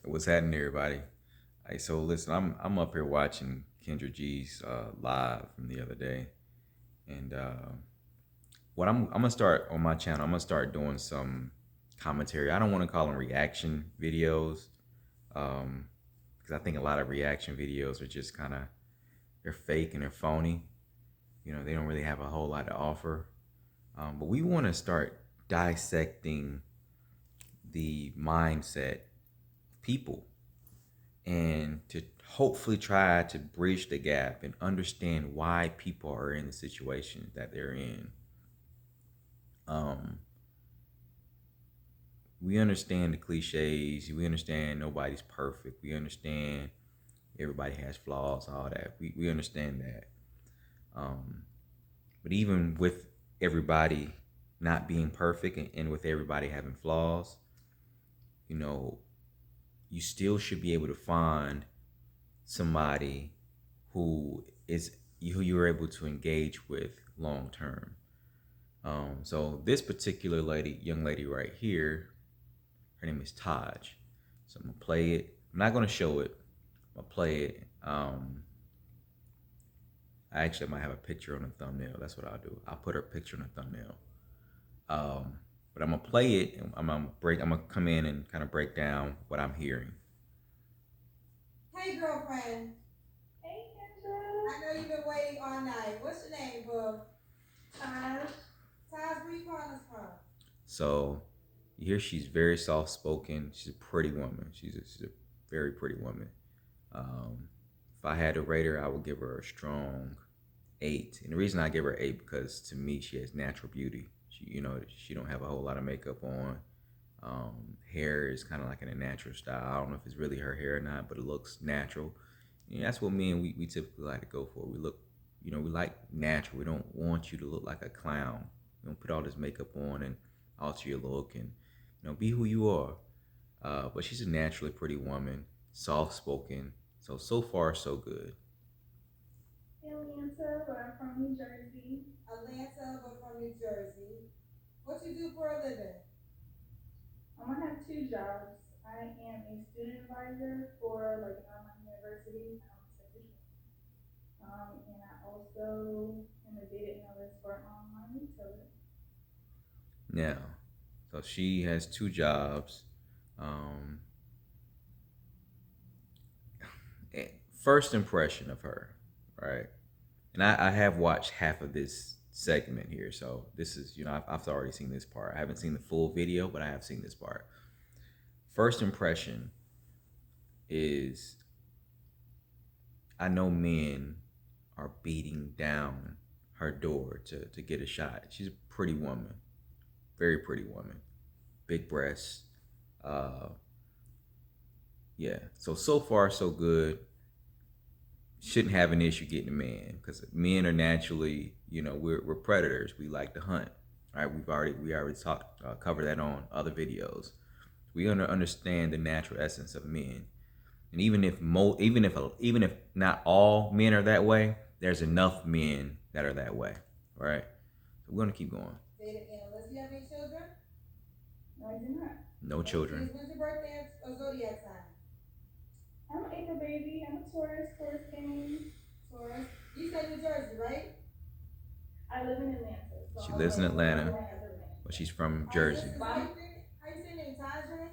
What's happening, everybody? Hey, so listen, I'm up here watching Kendra G's live from the other day, and what I'm gonna start on my channel. I'm gonna start doing some commentary. I don't want to call them reaction videos, because I think a lot of reaction videos are just kind of they're fake and they're phony. They don't really have a whole lot to offer. But we want to start dissecting the mindset of people and to hopefully try to bridge the gap and understand why people are in the situation that they're in. Um, we understand the cliches. We understand nobody's perfect. We understand everybody has flaws, all that. We understand that. Um, but even with everybody not being perfect and with everybody having flaws, you know, you still should be able to find somebody who you're able to engage with long term. So this particular young lady right here, her name is Taj. So I'm gonna play it. I'm not gonna show it. I'm gonna play it. I actually might have a picture on the thumbnail. That's what I'll do. I'll put her picture on the thumbnail. But I'm gonna play it. And I'm gonna come in and kind of break down what I'm hearing. Hey, girlfriend. Hey, Kendra. I know you've been waiting all night. What's your name, boo? Taj. Taj, where you calling us from? So, you hear she's very soft spoken. She's a pretty woman. She's a very pretty woman. If I had to rate her, I would give her a strong 8. And the reason I give her 8 because to me she has natural beauty. She don't have a whole lot of makeup on. Hair is kind of like in a natural style. I don't know if it's really her hair or not, but it looks natural. That's what men we typically like to go for. We like natural. We don't want you to look like a clown. We don't put all this makeup on and alter your look and be who you are. But she's a naturally pretty woman, soft spoken. So far so good. Atlanta, but I'm from New Jersey. Atlanta, but from New Jersey. What you do for a living? I have 2 jobs. I am a student advisor for like an online university. And I also am a data analyst for an online retailer. Now, so she has 2 jobs. Um, First impression of her, right? And I have watched half of this segment here, so this is I've already seen this part. I haven't seen the full video, but I have seen this part. First impression is I know men are beating down her door to get a shot. She's a pretty woman, very pretty woman, big breasts. Uh, yeah. So far so good. Shouldn't have an issue getting a man because men are naturally, we're predators. We like to hunt. All right, we already talked covered that on other videos. We understand the natural essence of men, and even if not all men are that way, there's enough men that are that way. All right, so we're gonna keep going. Data analyst, do you have any children? No, I do not. No children. When's your birthday or zodiac sign? I'm an April baby. I'm a Taurus. Taurus gang. Taurus. You said New Jersey, right? I live in Atlanta. So she lives in Atlanta, but she's from Jersey. How you say your name? Taj, right?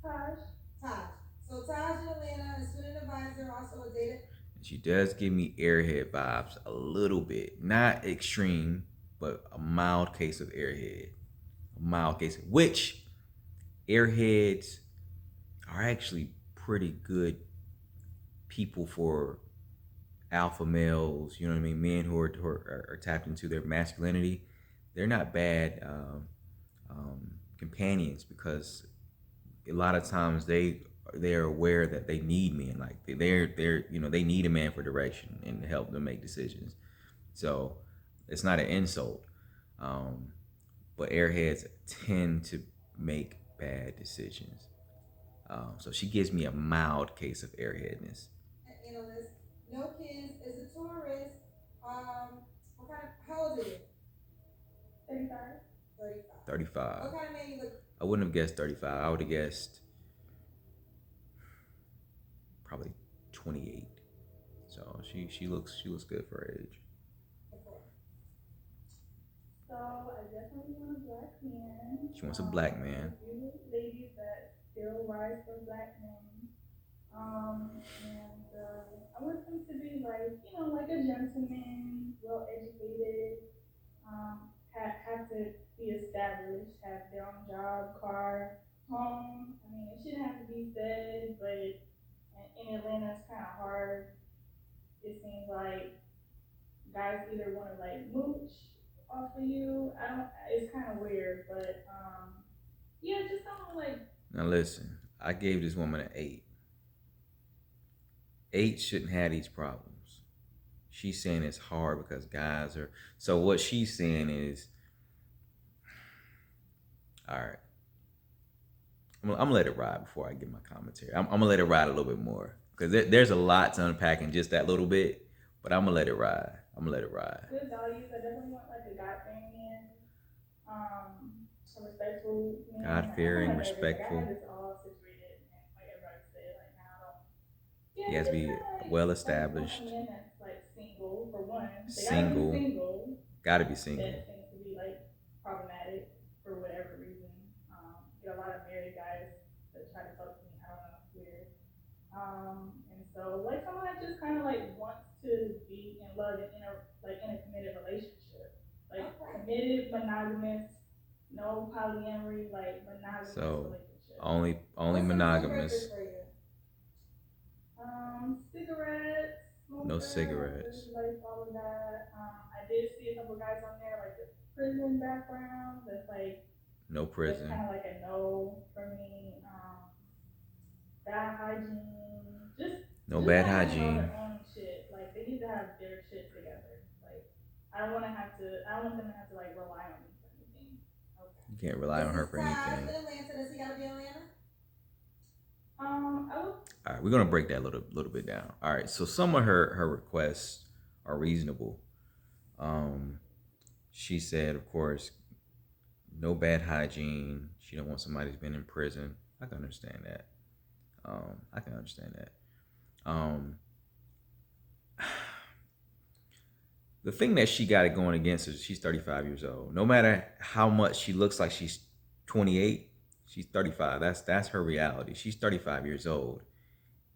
Taj. Taj. So Taj in Atlanta, a student advisor, also a data. She does give me airhead vibes a little bit, not extreme, but a mild case of airhead. A mild case, which airheads are actually pretty good people for alpha males. You know what I mean? Men who are tapped into their masculinity. They're not bad companions because a lot of times they're aware that they need men. Like they need a man for direction and to help them make decisions. So it's not an insult. But airheads tend to make bad decisions. So she gives me a mild case of airheadness. Analyst, no kids, is a tourist. How old are you? 35. 35. 35. What kind of man you look? I wouldn't have guessed 35. I would have guessed probably 28. So she looks good for her age. So I definitely want a black man. She wants a black There's man. a few ladies that still rise for black men. And I want them to be like, like a gentleman, well educated, have to be established, have their own job, car, home. I mean, it shouldn't have to be said, but in Atlanta, it's kind of hard. It seems like guys either want to like mooch off of you. I don't. It's kind of weird, but yeah, just don't like. Now listen, I gave this woman an 8. 8 shouldn't have these problems. She's saying it's hard because guys are. So what she's saying is, all right. I'm gonna let it ride before I give my commentary. I'm gonna let it ride a little bit more because there's a lot to unpack in just that little bit. But I'm gonna let it ride. I'm gonna let it ride. Good values. I definitely want like a God fearing man, a respectful man. God I want fearing, like everything. I respectful. have this all situated, and like everybody said, like now I don't. He Yeah, has to just be kind of well like want a established, man that's like single for one. They gotta be single. single. Gotta be single. That seems to be like problematic for whatever reason. Get a lot of married guys that try to talk to me. I don't know, weird. And so like someone that just kind of like wants to be in love and in a committed relationship, like committed, monogamous, no polyamory, like monogamous So relationship. only monogamous. Cigarettes, No smoker, cigarettes. really like all of that. I did see a couple guys on there like the prison background. No That's prison. kind of like a no for me. Bad hygiene, No just bad not having all hygiene. their own shit. Like they need to have their shit together. Like I don't want to have to. I don't want them to have to like rely on me for anything. Okay. You can't rely on her for anything. Atlanta. Does he gotta be Atlanta? I would. All right, we're gonna break that little bit down. All right, so some of her requests are reasonable. Um, she said, of course, no bad hygiene. She don't want somebody who's been in prison. I can understand that. I can understand that. Um, the thing that she got it going against her is she's 35 years old. No matter how much she looks like she's 28, she's 35. That's her reality. She's 35 years old,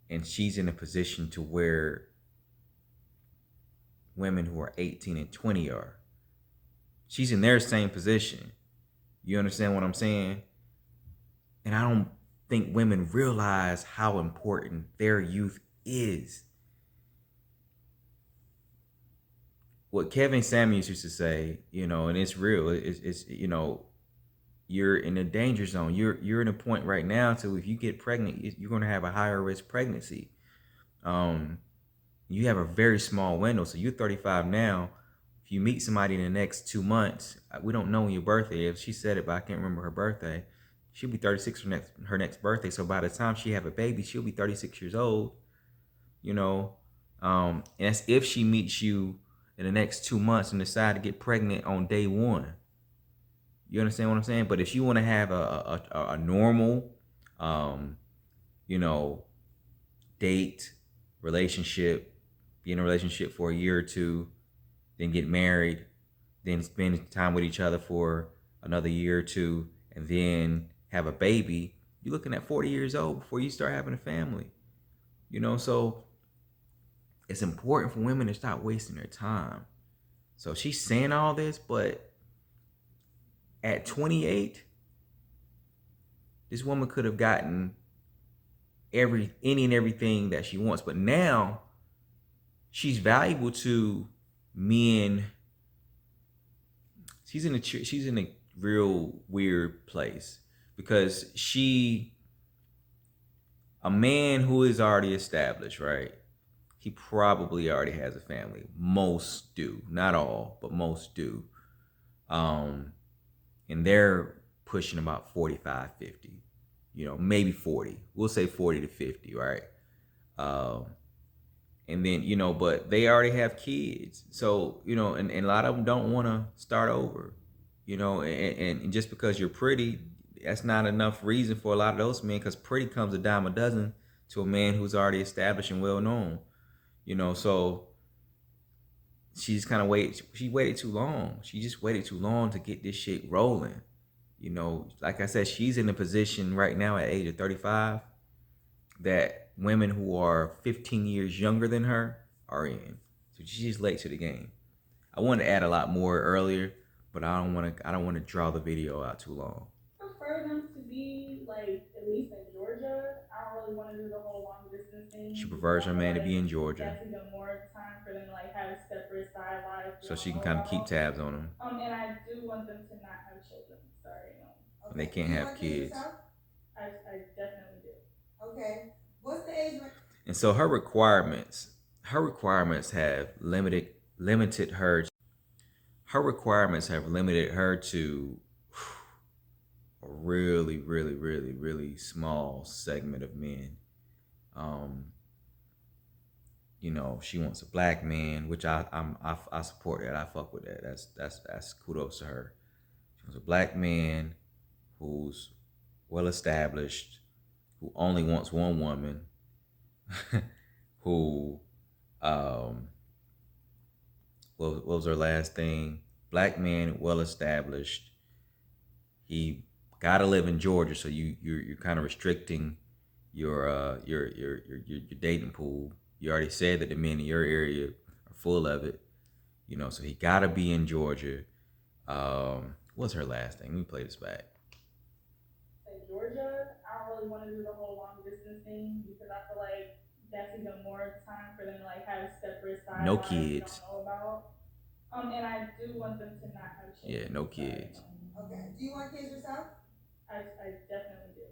and she's in a position to where women who are 18 and 20 are. She's in their same position. You understand what I'm saying? And I don't think women realize how important their youth is. What Kevin Samuels used to say, and it's real. It's you're in a danger zone. You're in a point right now. So if you get pregnant, you're going to have a higher risk pregnancy. You have a very small window. So you're 35 now. If you meet somebody in the next 2 months, we don't know when your birthday is. She said it, but I can't remember her birthday. She'll be 36 for her next birthday. So by the time she have a baby, she'll be 36 years old. And that's if she meets you in the next 2 months and decide to get pregnant on day one. You understand what I'm saying? But if you want to have a normal, you know, date, relationship, be in a relationship for a year or two, then get married, then spend time with each other for another year or two, and then have a baby, you're looking at 40 years old before you start having a family. So it's important for women to stop wasting their time. So she's saying all this, but at 28, this woman could have gotten any and everything that she wants. But now she's valuable to men. She's in a real weird place because a man who is already established, right? He probably already has a family. Most do, not all, but most do. And they're pushing about 45, 50, maybe 40. We'll say 40 to 50, right? And then, but they already have kids. So, and a lot of them don't want to start over, and just because you're pretty, that's not enough reason for a lot of those men, because pretty comes a dime a dozen to a man who's already established and well known. So she's kind of waited. She waited too long. She just waited too long to get this shit rolling. Like I said, she's in a position right now at age of 35 that women who are 15 years younger than her are in. So she's late to the game. I wanted to add a lot more earlier, but I don't want to. I don't want to draw the video out too long. I prefer them to be like at least in Georgia. I don't really want to do the whole long distance thing. She prefers her man to be in Georgia. That's even more time for them to like have a separate side life. So she can kind of keep tabs on them. And I do want them to not have children. Sorry, no. Okay. They can't have kids. I definitely do. Okay. What's the age range? And so her requirements have limited her. Her requirements have limited her to a really, really, really, really small segment of men. She wants a black man, which I support that. I fuck with that. That's kudos to her. She wants a black man who's well established, who only wants one woman, who what was her last thing? Black man, well established. He gotta live in Georgia, so you're kind of restricting your dating pool. You already said that the men in your area are full of it, so he gotta be in Georgia. What's her last thing? Let me play this back. In Georgia, I don't really want to do the whole long distance thing because I feel like that's even more time for them to like have separate side No lives kids. Don't know about. And I do want them to not have children. Yeah, no kids. Okay. Do you want kids yourself? I definitely do.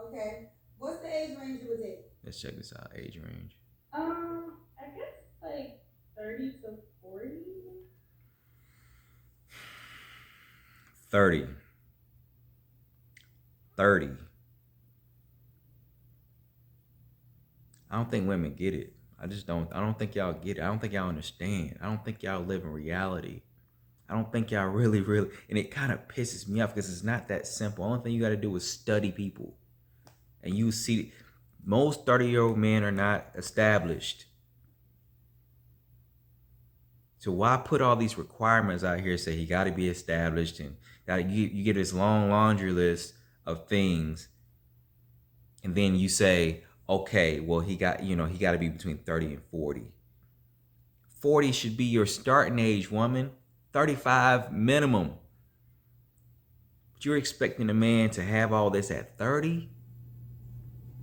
Okay. What's the age range you would take? Let's check this out. Age range. I guess like 30 to 40. 30. I don't think women get it. I don't think y'all get it. I don't think y'all understand. I don't think y'all live in reality. I don't think y'all really, and it kind of pisses me off because it's not that simple. Only thing you got to do is study people. And you see, most 30-year-old men are not established. So why put all these requirements out here? Say he got to be established, and you get this long laundry list of things, and then you say, okay, well he got to be between 30 and 40. 40 should be your starting age, woman. 35 minimum. But you're expecting a man to have all this at 30?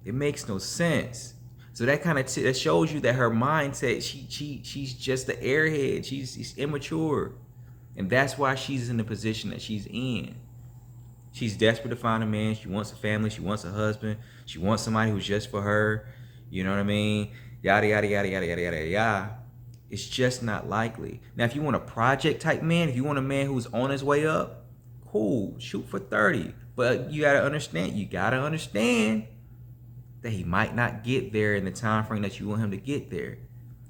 It makes no sense. So that kind of that shows you that her mindset, she's just the airhead. She's immature. And that's why she's in the position that she's in. She's desperate to find a man. She wants a family. She wants a husband. She wants somebody who's just for her. You know what I mean? Yada, yada, yada, yada, yada, yada, yada. It's just not likely. Now, if you want a project type man, if you want a man who's on his way up, cool, shoot for 30. But you gotta understand that he might not get there in the time frame that you want him to get there.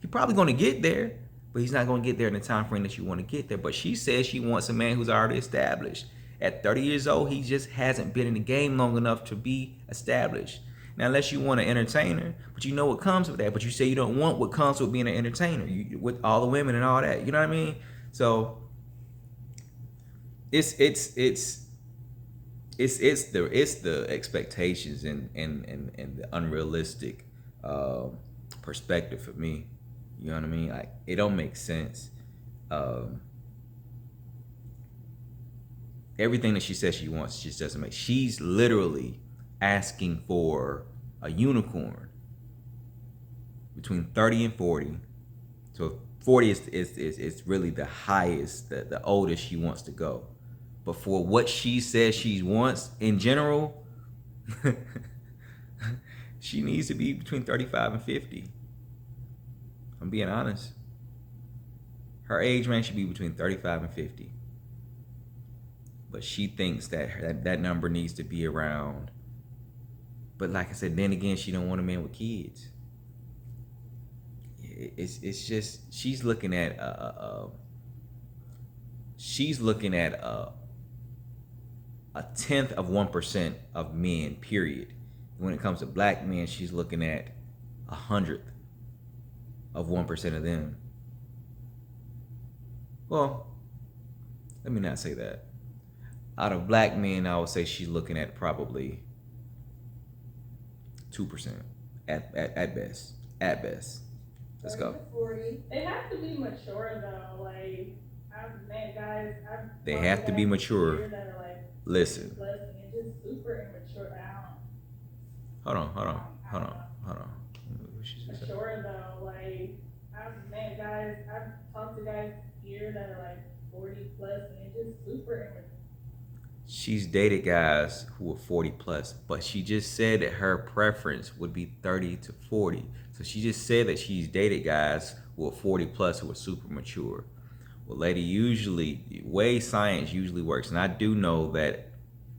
He's probably gonna get there, but he's not gonna get there in the time frame that you want to get there. But she says she wants a man who's already established. At 30 years old, he just hasn't been in the game long enough to be established. Now, unless you want an entertainer, but you know what comes with that. But you say you don't want what comes with being an entertainer, with all the women and all that. You know what I mean? So it's the expectations and the unrealistic perspective for me. You know what I mean? Like, it don't make sense. Everything that she says she wants just doesn't make. She's literally asking for a unicorn between 30 and 40. So 40 is really the highest, the oldest she wants to go. But for what she says she wants in general, she needs to be between 35 and 50. I'm being honest. Her age range should be between 35 and 50. But she thinks that number needs to be around. But like I said, then again, she don't want a man with kids. It's just she's looking at a 1/10 of 1% of men. Period. when it comes to black men, she's looking at 100th of 1% of them. Well, let me not say that. Out of black men, I would say she's looking at probably 2% at best. At best. Let's go. 40. They have to be mature though. Like I've met guys. They have to be mature. That are like Listen. plus and they're just super immature. Hold on. Mature though. Like I've met guys. I've talked to guys here that are like 40 plus and they're just super immature. She's dated guys who are 40 plus, but she just said that her preference would be 30 to 40. So she just said that she's dated guys who are 40 plus who are super mature. Well, lady, usually, the way science usually works, and I do know that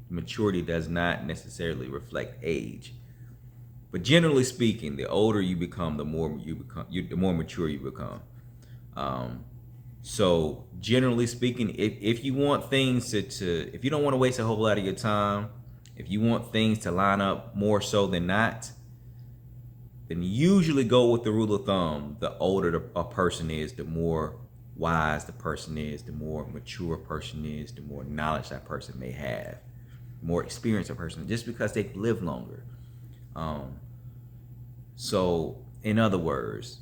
maturity does not necessarily reflect age. But generally speaking, the older you become, the more the more mature you become. So generally speaking, if you want things to if you don't want to waste a whole lot of your time, if you want things to line up more so than not, then usually go with the rule of thumb. The older a person is, the more wise the person is, the more mature a person is, the more knowledge that person may have, the more experience a person, just because they've lived longer. So in other words,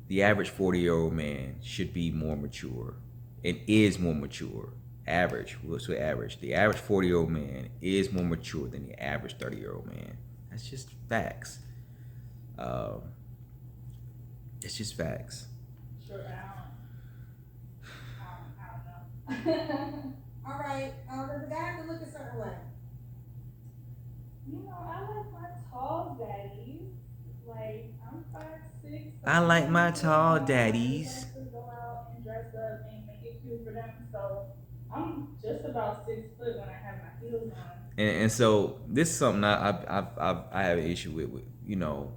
the average 40-year-old man should be more mature and is more mature. Average, we'll say average. The average 40-year-old man is more mature than the average 30-year-old man. That's just facts. It's just facts. Sure, I don't know. All right. Does the guy have to look a certain way? You know, I like my tall daddies. Like I'm 5'6". I like my tall daddies. I like to go out and dress up and make it cute for them. So I'm just about 6 foot when I have my heels on. And so this is something I have an issue with. You know,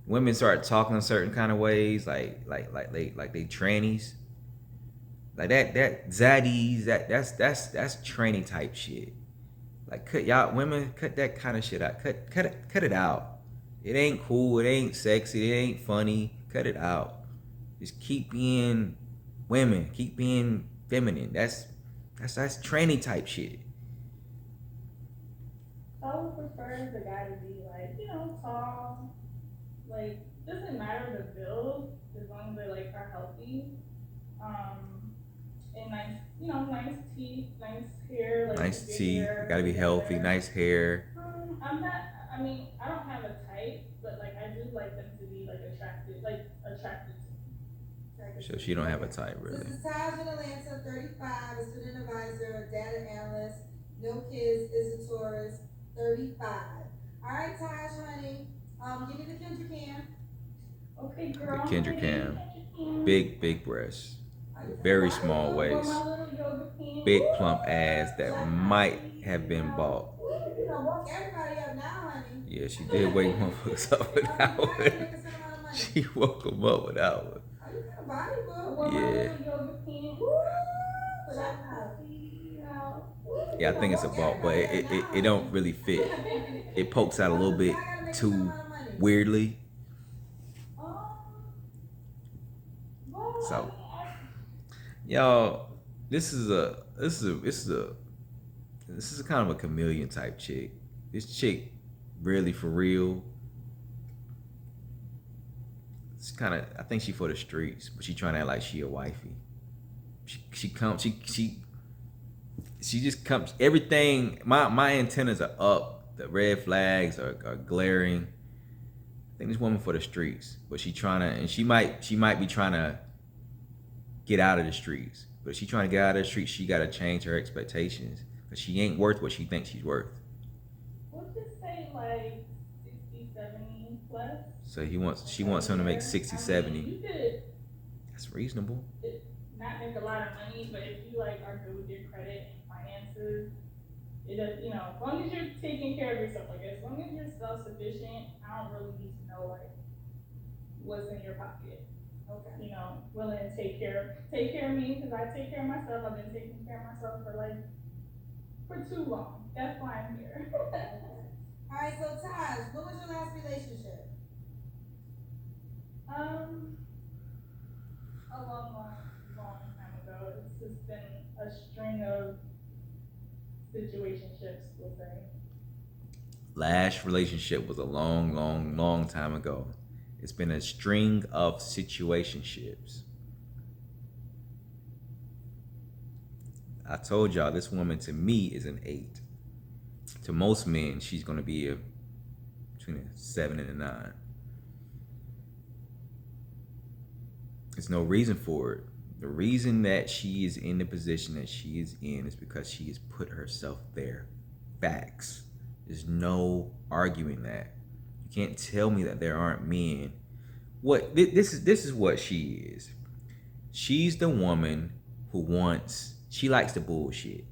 women start talking a certain kind of ways, like they trannies, like that zaddies, that's tranny type shit. Like y'all women cut that kind of shit out. Cut it out. It ain't cool. It ain't sexy. It ain't funny. Cut it out. Just keep being women. Keep being feminine. That's tranny type shit. I would prefer the guy to be like, you know, tall. Like doesn't matter the build as long as they like are healthy. And nice, you know, nice teeth, nice hair. Like nice teeth. hair, Gotta be healthy. hair. Nice hair. I'm not. I mean, I don't have a type, but like I do like them to be like attractive to me. So she don't have a type really. This is Taj in Atlanta, 35, a student advisor, a data analyst, no kids, is a tourist, 35. All right, Taj, honey. Give me the Kendra cam. Okay, girl. The Kendra cam. Big breasts. Very small waist. Big plump ass that might have been bought. You know, woke everybody up now, honey. Yeah, she did wake motherfuckers up with that one. She woke them up with that one. Oh, you got a body, boo. Yeah. Yeah, I think it's a balt, but it don't really fit. It pokes out a little bit too weirdly. So, y'all, this is a kind of a chameleon type chick. This chick, really for real. It's kind of, I think she for the streets, but she trying to act like she a wifey. She just comes. Everything. My antennas are up. The red flags are glaring. I think this woman for the streets, but she trying to, and she might be trying to get out of the streets. But if she trying to get out of the streets, she got to change her expectations because she ain't worth what she thinks she's worth. We'll just say like 60, 70 plus. So she wants him to make 60, 70. You could That's reasonable. not make a lot of money, but if you like are good with your credit and finances, it does, you know, as long as you're taking care of yourself, like as long as you're self-sufficient, I don't really need to know like what's in your pocket. Okay. You know, willing to take care of me because I take care of myself. I've been taking care of myself for too long. That's why I'm here. All right, so Taj, what was your relationships will say. Last relationship was a long, long, long time ago. It's been a string of situationships. I told y'all this woman to me is an 8. To most men, she's gonna be between a 7 and a 9. There's no reason for it. The reason that she is in the position that she is in is because she has put herself there. Facts. There's no arguing that. You can't tell me that there aren't men. This is what she is. She's the woman who wants. She likes the bullshit.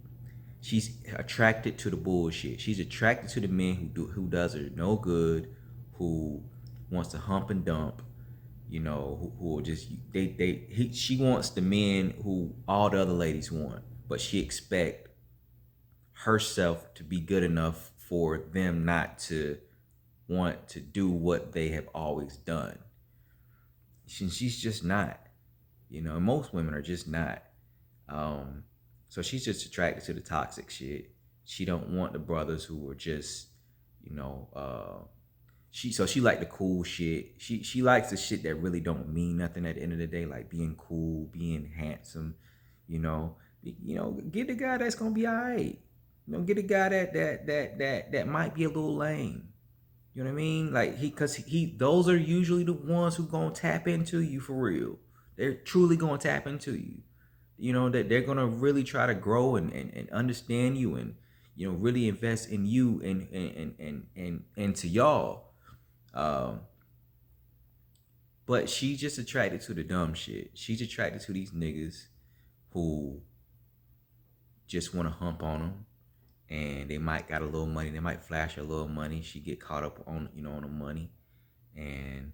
She's attracted to the bullshit. She's attracted to the men who does her no good, who wants to hump and dump, who will just she wants the men who all the other ladies want, but she expect herself to be good enough for them not to want to do what they have always done. She's just not, most women are just not. So she's just attracted to the toxic shit. She don't want the brothers who are just, you know, she like the cool shit. She likes the shit that really don't mean nothing at the end of the day, like being cool, being handsome, you know. Get the guy that's gonna be alright. Get a guy that might be a little lame. You know what I mean? Like cause those are usually the ones who gonna tap into you for real. They're truly gonna tap into you. That they're gonna really try to grow and understand you and really invest in you and to y'all. Um, but she's just attracted to the dumb shit. She's attracted to these niggas who just want to hump on them, and they might got a little money. They might flash a little money. She get caught up on on the money, and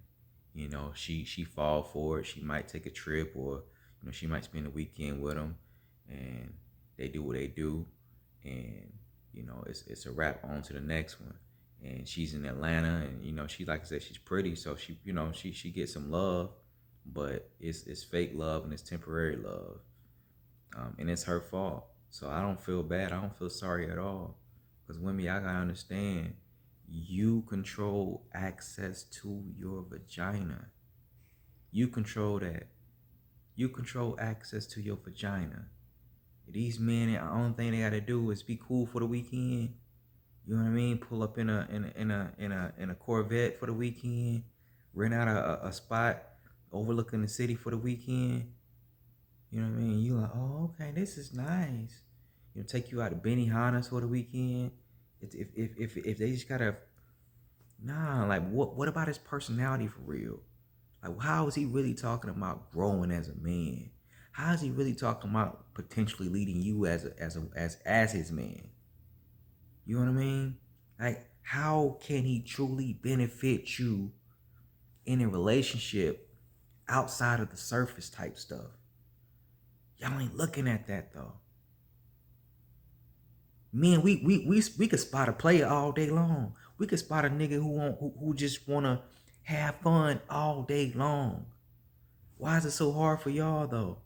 she fall for it. She might take a trip, or she might spend a weekend with them, and they do what they do, and it's a wrap on to the next one. And she's in Atlanta, and she, like I said, she's pretty, so she gets some love, but it's fake love and it's temporary love, and it's her fault. So I don't feel bad. I don't feel sorry at all, because women, y'all gotta understand, you control access to your vagina. You control that. You control access to your vagina. These men, the only thing they gotta do is be cool for the weekend. You know what I mean? Pull up in a Corvette for the weekend. Rent out a spot overlooking the city for the weekend. You know what I mean? You like, oh, okay, this is nice. Take you out to Benihana's for the weekend. If they just gotta, nah, like what about his personality for real? Like, how is he really talking about growing as a man? How is he really talking about potentially leading you as his man? You know what I mean? Like, how can he truly benefit you in a relationship outside of the surface type stuff? Y'all ain't looking at that though. Man, we could spot a player all day long. We could spot a nigga who just wanna have fun all day long. Why is it so hard for y'all though?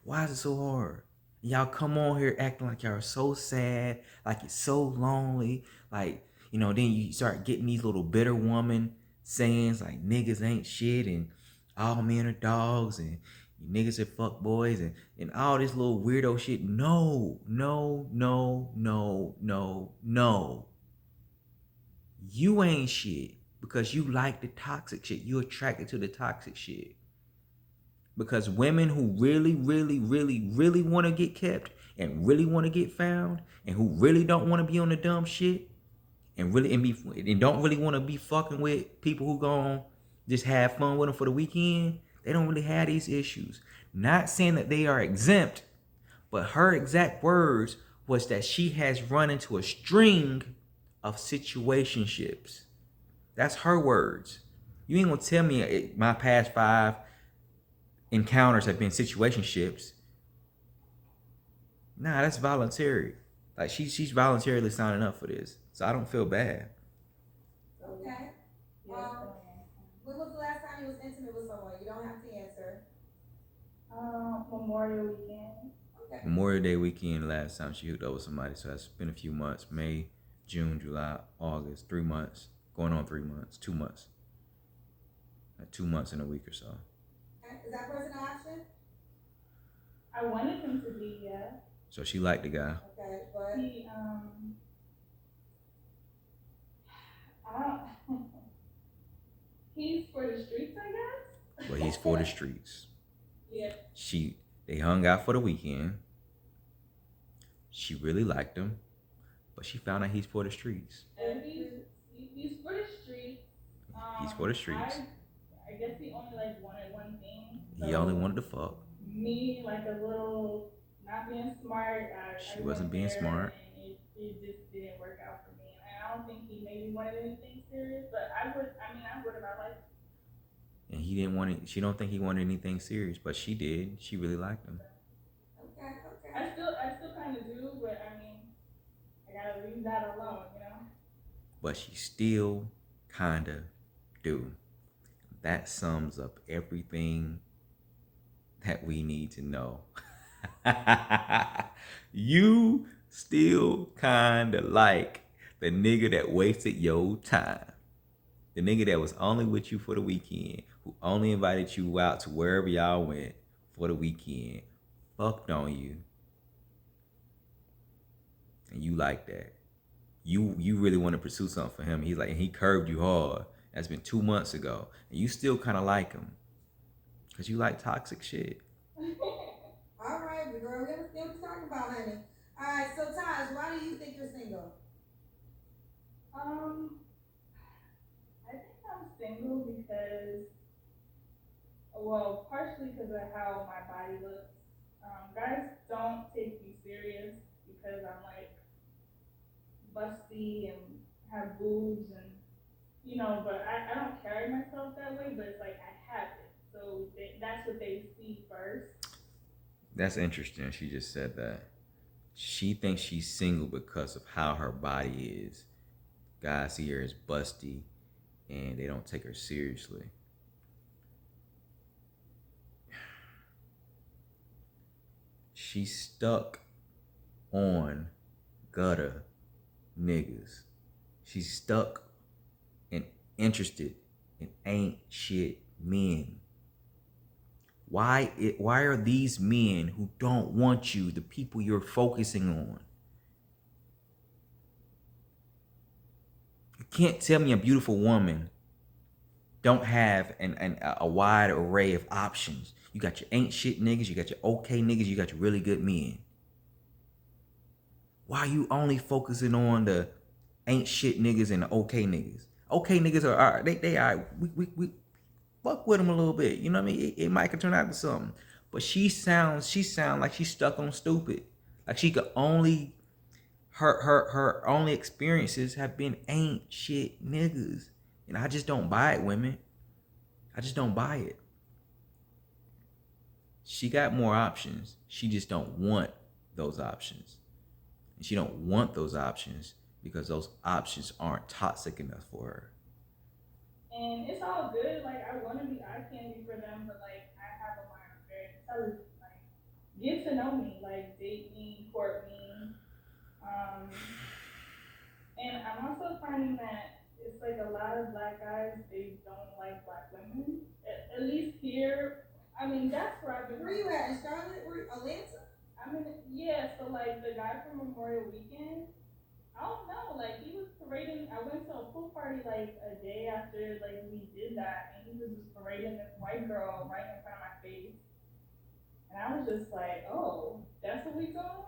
Why is it so hard? Y'all come on here acting like y'all are so sad, like it's so lonely, like then you start getting these little bitter woman sayings like niggas ain't shit and all men are dogs and niggas are fuck boys and all this little weirdo shit. No, no, no, no, no, no. You ain't shit because you like the toxic shit. You attracted to the toxic shit. Because women who really, really, really, really want to get kept and really want to get found and who really don't want to be on the dumb shit and don't really want to be fucking with people who gon' just have fun with them for the weekend, they don't really have these issues. Not saying that they are exempt, but her exact words was that she has run into a string of situationships. That's her words. You ain't gonna tell me my past 5 encounters have been situationships. Nah, that's voluntary. Like she's voluntarily signing up for this, so I don't feel bad. Okay. Yes, When was the last time you was intimate with someone? You don't have to answer. Memorial weekend. Okay. Memorial Day weekend last time she hooked up with somebody, so that's been a few months. May, June, July, August, 3 months. Going on 3 months, 2 months. 2 months in a week or so. Okay. Is that person an option? I wanted him to be, yeah. So she liked the guy, Okay, but He, I don't, he's for the streets, I but guess. he's for the streets. Yeah. They hung out for the weekend. She really liked him, but she found out he's for the streets. And he's for the streets. He's for the streets. I guess he only like wanted one thing. He only wanted to fuck. Me, like a little not being smart. She I wasn't went being there smart. and it just didn't work out for me. And I don't think he maybe wanted anything serious, but I would. I mean, I would if I liked him. And he didn't want it. She don't think he wanted anything serious, but she did. She really liked him. okay, okay. I still kind of do, but I mean, I gotta leave that alone, you know. But she still kinda do. That sums up everything that we need to know. You still kinda like the nigga that wasted your time. The nigga that was only with you for the weekend, who only invited you out to wherever y'all went for the weekend, fucked on you, and you like that. You really want to pursue something for him. He's like, and he curved you hard. That's been 2 months ago, and you still kind of like him, cause you like toxic shit. All right, but girl, we understand what you're talking about, honey. All right, so Taj, why do you think you're single? um, I think I'm single because, well, partially because of how my body looks. Guys don't take me serious because I'm like busty and have boobs and but I don't carry myself that way, but it's like I have it. So that's what they see first. That's interesting. She just said that. She thinks she's single because of how her body is. Guys see her as busty, and they don't take her seriously. She's stuck on gutter niggas. She's stuck and interested in ain't shit men. Why are these men who don't want you the people you're focusing on? You can't tell me a beautiful woman don't have a wide array of options. You got your ain't shit niggas, you got your okay niggas, you got your really good men. Why are you only focusing on the ain't shit niggas and the okay niggas? Okay niggas are alright. They are. We fuck with them a little bit. You know what I mean? It might could turn out to something. But she sounds like she's stuck on stupid. Like she could only her only experiences have been ain't shit niggas. And I just don't buy it, women. I just don't buy it. She got more options. She just don't want those options. And she don't want those options because those options aren't toxic enough for her. And it's all good. Like I want to be eye candy for them, but like I have a mind. I'm very intelligent. Like get to know me, like date me, court me. Um, and I'm also finding that it's like a lot of black guys they don't like black women. At least here, I mean that's where I've been. Where you at? In Charlotte? Where Atlanta? I mean, yeah. So like the guy from Memorial Weekend, I don't know. Like he was parading. I went to a pool party like a day after like we did that, and he was just parading this white girl right in front of my face, and I was just like, oh, that's what we doing.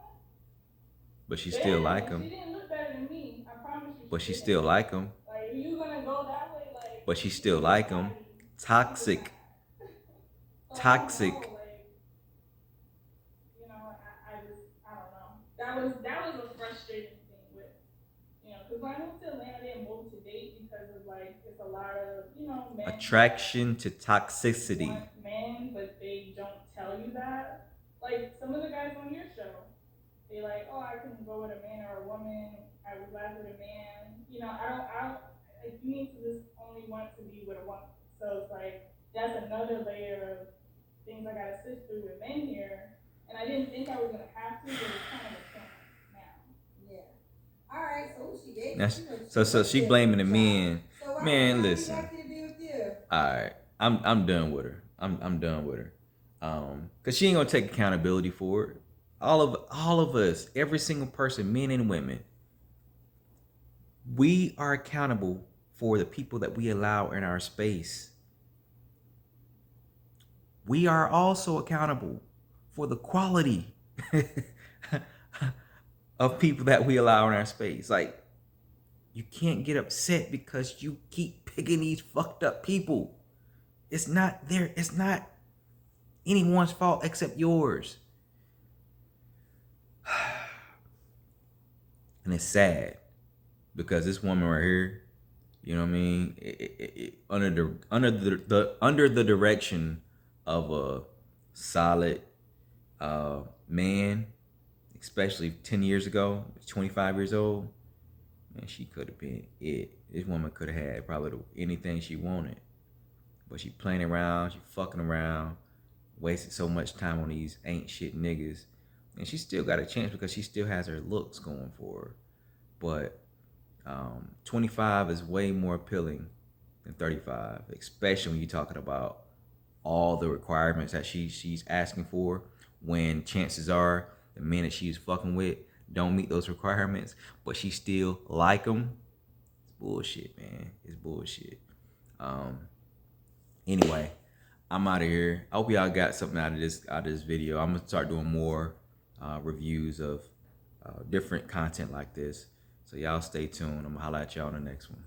But she still like She him. didn't look better than me. I promise you. But she still like him. Like you gonna go that way, like. But she still like him. Toxic. So Toxic. I don't know, like, I just I don't know. That was a frustrating thing with because when I moved to Atlanta, I didn't move to date because of like it's a lot of men Attraction to toxicity. want men, but they don't tell you that. Like some of the guys on your show, they like, oh, I can go with a man or a woman. I would like with a man. I don't like you need to just only want to be with a woman. So it's like that's another layer of things I gotta sift through with men here. And And I didn't think I was gonna have to, but it's kind of a thing now. Yeah. All right. So she gave. That's, She went. so She went she there blaming for the the job. men. So why Man, would I be listen. happy to be with you? All right, I'm done with her. I'm done with her. Cause she ain't gonna take accountability for it. All of us, every single person, men and women, we are accountable for the people that we allow in our space. We are also accountable for the quality of people that we allow in our space. Like, you can't get upset because you keep picking these fucked up people. It's not anyone's fault except yours. And it's sad because this woman right here, you know what I mean, under the direction of a solid man, especially 10 years ago, 25 years old, man, she could have been it. This woman could have had probably anything she wanted. But she playing around, she fucking around, wasted so much time on these ain't shit niggas. And she still got a chance because she still has her looks going for her. But 25 is way more appealing than 35, especially when you're talking about all the requirements that she's asking for, when chances are the men that she's fucking with don't meet those requirements, but she still like them. It's bullshit, man. It's bullshit. Anyway, I'm out of here. I hope y'all got something out of this video. I'm gonna start doing more reviews of different content like this. So y'all stay tuned. I'm gonna holla at y'all on the next one.